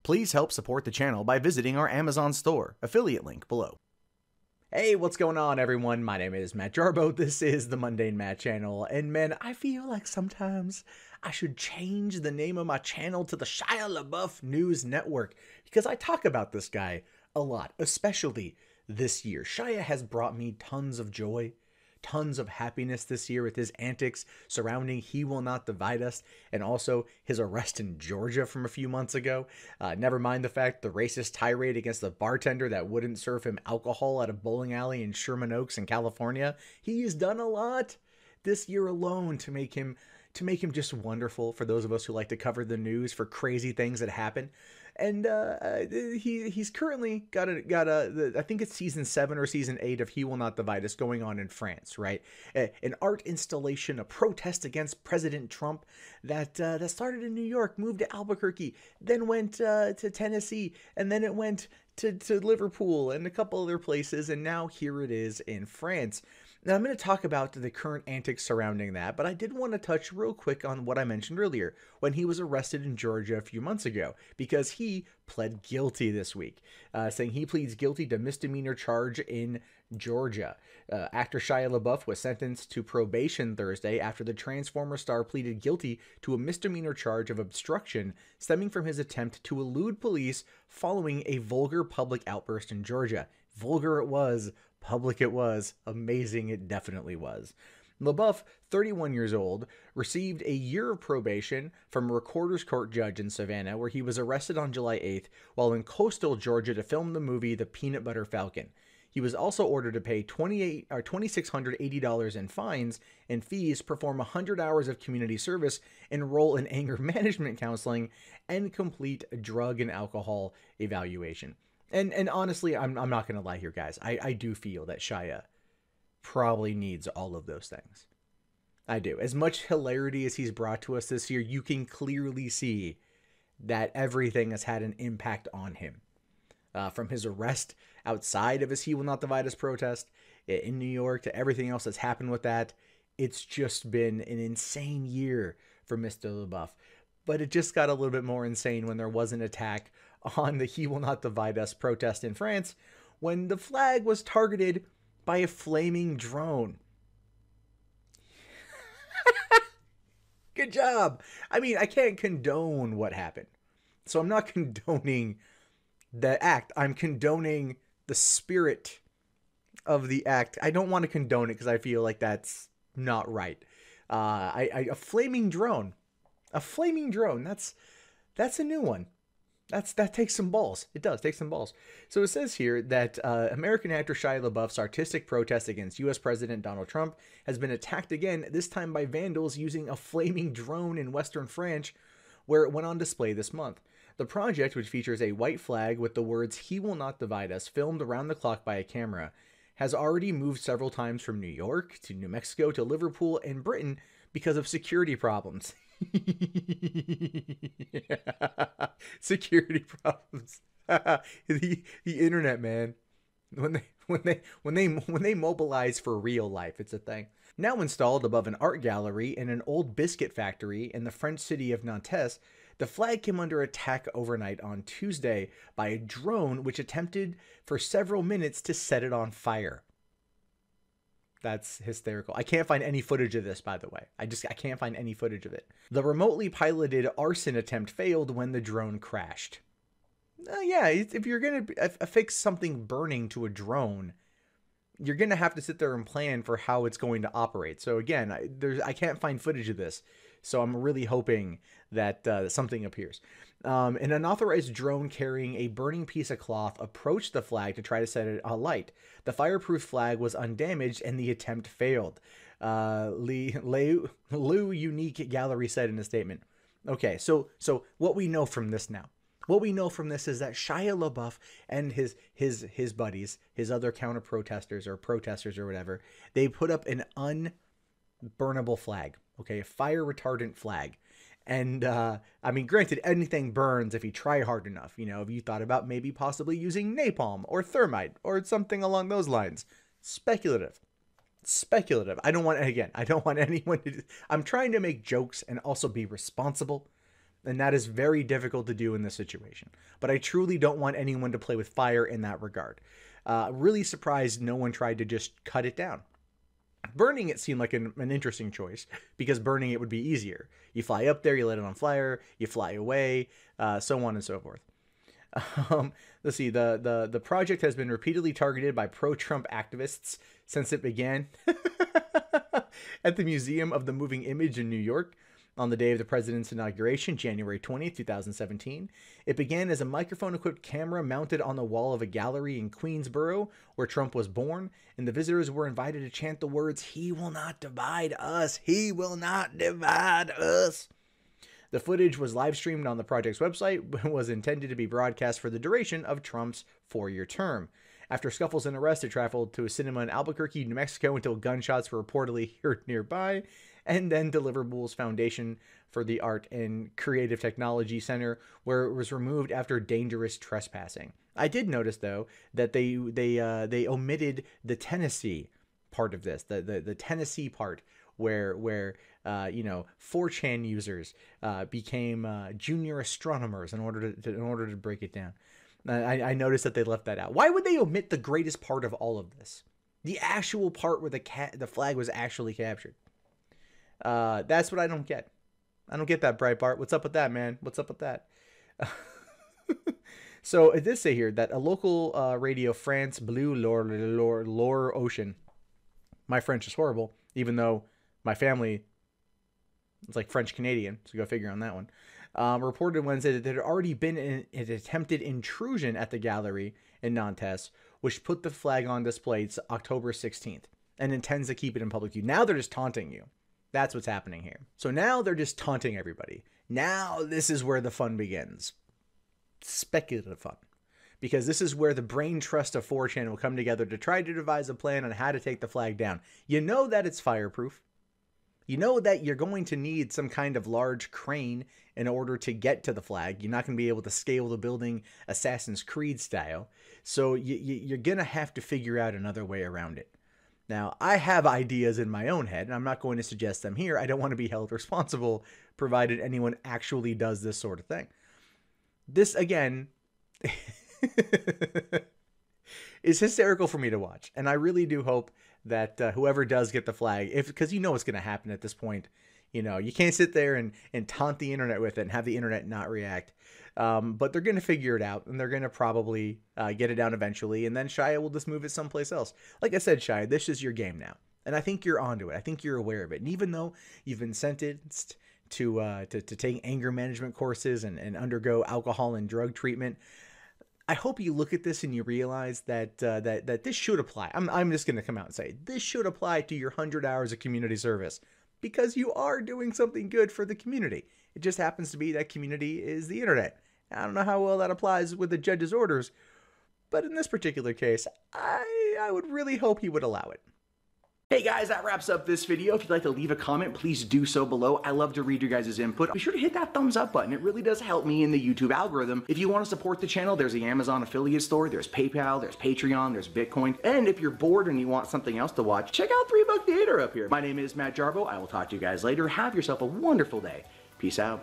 Please help support the channel by visiting our Amazon store, affiliate link below. Hey, what's going on, everyone? My name is Matt Jarbo. This is the Mundane Matt channel, and man, I feel like sometimes I should change the name of my channel to the Shia LaBeouf News Network, because I talk about this guy a lot, especially this year. Shia has brought me tons of joy, tons of happiness this year with his antics surrounding He Will Not Divide Us, and also his arrest in Georgia from a few months ago. Never mind the fact the racist tirade against the bartender that wouldn't serve him alcohol at a bowling alley in Sherman Oaks in California. He's done a lot this year alone to make him just wonderful for those of us who like to cover the news for crazy things that happen. And he's currently got I think it's season 7 or season 8 of He Will Not Divide Us going on in France, right? An art installation, a protest against President Trump that started in New York, moved to Albuquerque, then went to Tennessee, and then it went to Liverpool and a couple other places, and now here it is in France. Now, I'm going to talk about the current antics surrounding that, but I did want to touch real quick on what I mentioned earlier when he was arrested in Georgia a few months ago, because he pled guilty this week, saying he pleads guilty to misdemeanor charge in Georgia. Actor Shia LaBeouf was sentenced to probation Thursday after the Transformer star pleaded guilty to a misdemeanor charge of obstruction stemming from his attempt to elude police following a vulgar public outburst in Georgia. Vulgar it was, public it was, amazing it definitely was. LaBeouf, 31 years old, received a year of probation from a recorder's court judge in Savannah, where he was arrested on July 8th while in coastal Georgia to film the movie The Peanut Butter Falcon. He was also ordered to pay $2,680 in fines and fees, perform 100 hours of community service, enroll in anger management counseling, and complete a drug and alcohol evaluation. And honestly, I'm not going to lie here, guys. I do feel that Shia probably needs all of those things. I do. As much hilarity as he's brought to us this year, you can clearly see that everything has had an impact on him. From his arrest outside of his He Will Not Divide Us protest in New York to everything else that's happened with that, it's just been an insane year for Mr. LaBeouf. But it just got a little bit more insane when there was an attack on the He Will Not Divide Us protest in France, when the flag was targeted by a flaming drone. Good job. I mean, I can't condone what happened, so I'm not condoning the act. I'm condoning the spirit of the act. I don't want to condone it because I feel like that's not right. A flaming drone. A flaming drone. That's a new one. That takes some balls. It does take some balls. So it says here that American actor Shia LaBeouf's artistic protest against U.S. President Donald Trump has been attacked again, this time by vandals using a flaming drone in Western France, where it went on display this month. The project, which features a white flag with the words "He Will Not Divide Us" filmed around the clock by a camera, has already moved several times from New York to New Mexico to Liverpool and Britain because of security problems. Security problems. the internet, man. When they mobilize for real life, it's a thing. Now installed above an art gallery in an old biscuit factory in the French city of Nantes, the flag came under attack overnight on Tuesday by a drone which attempted for several minutes to set it on fire. That's hysterical. I can't find any footage of this, by the way. I can't find any footage of it. The remotely piloted arson attempt failed when the drone crashed. Yeah, if you're going to affix something burning to a drone, you're going to have to sit there and plan for how it's going to operate. So again, I can't find footage of this. So I'm really hoping that something appears. An unauthorized drone carrying a burning piece of cloth approached the flag to try to set it alight. The fireproof flag was undamaged and the attempt failed. Lieu Unique Gallery said in a statement. Okay, so what we know from this now. What we know from this is that Shia LaBeouf and his buddies, his other counter protesters or whatever, they put up an unburnable flag. Okay, a fire retardant flag. And, I mean, granted, anything burns if you try hard enough. You know, if you thought about maybe possibly using napalm or thermite or something along those lines. Speculative. I don't want anyone to, I'm trying to make jokes and also be responsible. And that is very difficult to do in this situation. But I truly don't want anyone to play with fire in that regard. Really surprised no one tried to just cut it down. Burning it seemed like an interesting choice because burning it would be easier. You fly up there, you let it on fire, you fly away, so on and so forth. Let's see, the project has been repeatedly targeted by pro-Trump activists since it began at the Museum of the Moving Image in New York on the day of the president's inauguration, January 20th, 2017. It began as a microphone-equipped camera mounted on the wall of a gallery in Queensboro, where Trump was born, and the visitors were invited to chant the words, "He will not divide us. He will not divide us." The footage was live-streamed on the project's website and was intended to be broadcast for the duration of Trump's 4-year term. After scuffles and arrests, it traveled to a cinema in Albuquerque, New Mexico, until gunshots were reportedly heard nearby, and then Deliverables Foundation for the Art and Creative Technology Center, where it was removed after dangerous trespassing. I did notice, though, that they omitted the Tennessee part of this, the Tennessee part, where 4chan users became junior astronomers in order to break it down. I noticed that they left that out. Why would they omit the greatest part of all of this? The actual part where the flag was actually captured. That's what I don't get. I don't get that, Breitbart. What's up with that, man? What's up with that? So it did say here that a local radio, France Bleu Loire Ocean. My French is horrible, even though my family is like French Canadian, so go figure on that one. Reported Wednesday that there had already been an attempted intrusion at the gallery in Nantes, which put the flag on display October 16th and intends to keep it in public view. Now they're just taunting you. That's what's happening here. So now they're just taunting everybody. Now this is where the fun begins. Speculative fun. Because this is where the brain trust of 4chan will come together to try to devise a plan on how to take the flag down. You know that it's fireproof. You know that you're going to need some kind of large crane in order to get to the flag. You're not going to be able to scale the building Assassin's Creed style. So you're going to have to figure out another way around it. Now, I have ideas in my own head, and I'm not going to suggest them here. I don't want to be held responsible, provided anyone actually does this sort of thing. This, again, is hysterical for me to watch. And I really do hope that whoever does get the flag, because you know what's going to happen at this point. You can't sit there and taunt the internet with it and have the internet not react. But they're going to figure it out, and they're going to probably get it down eventually, and then Shia will just move it someplace else. Like I said, Shia, this is your game now, and I think you're onto it. I think you're aware of it. And even though you've been sentenced to take anger management courses and undergo alcohol and drug treatment, I hope you look at this and you realize that that this should apply. I'm just going to come out and say this should apply to your 100 hours of community service, because you are doing something good for the community. It just happens to be that community is the internet. I don't know how well that applies with the judge's orders, but in this particular case, I would really hope he would allow it. Hey guys, that wraps up this video. If you'd like to leave a comment, please do so below. I love to read your guys' input. Be sure to hit that thumbs up button. It really does help me in the YouTube algorithm. If you want to support the channel, there's the Amazon affiliate store, there's PayPal, there's Patreon, there's Bitcoin. And if you're bored and you want something else to watch, check out 3 Buck Theater up here. My name is Matt Jarbo. I will talk to you guys later. Have yourself a wonderful day. Peace out.